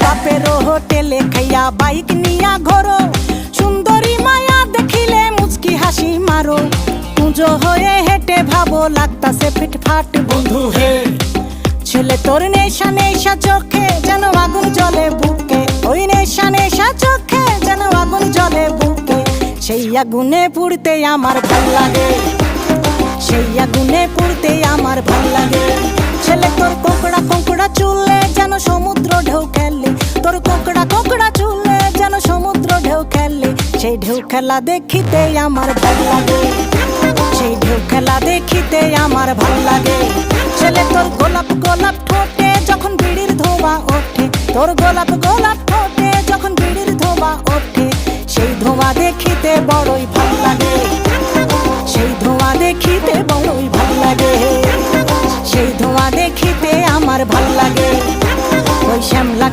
বাপের হোটেলে খাইয়া বাইক নিয়া ঘোরো, সুন্দরী মায়া দেখিলে মুচকি হাসি মারো, পুজো হয়ে হেঁটে ভাবো লাগতাছে ফিটফাট বন্ধু হে। ছেলে তোর নেশা নেশা চোখে যেন আগুন জ্বলে বুকে, ওই নেশা নেশা চোখে যেন আগুন জ্বলে বুকে, সেই আগুনে পুড়তে আমার ভাল লাগে, সেই আগুনে পুড়তে আমার ভাল লাগে। ছেলে তোর কোকড়া কোকড়া চুলে যেন সমুদ্র ঢেউ খেলে, তোর কোকড়া কোকড়া চুলে যেন সমুদ্র ঢেউ খেলে, সেই ঢেউ খেলা দেখিতে আমার ভাল লাগে, সেই ঢেউ খেলা দেখিতে আমার ভাল লাগে। ছেলে তোর গোলাপ গোলাপ ঠোঁটে যখন বিড়ির ধোঁয়া ওঠে, তোর গোলাপ গোলাপ ঠোঁটে যখন বিড়ির ধোঁয়া ওঠে, সেই ধোঁয়া দেখিতে বড়ই ভাল লাগে, সেই ধোঁয়া দেখিতে বড়ই ভাল লাগে, সেই ধোঁয়া দেখিতে আমার ভাল লাগে। ওই শ্যামলা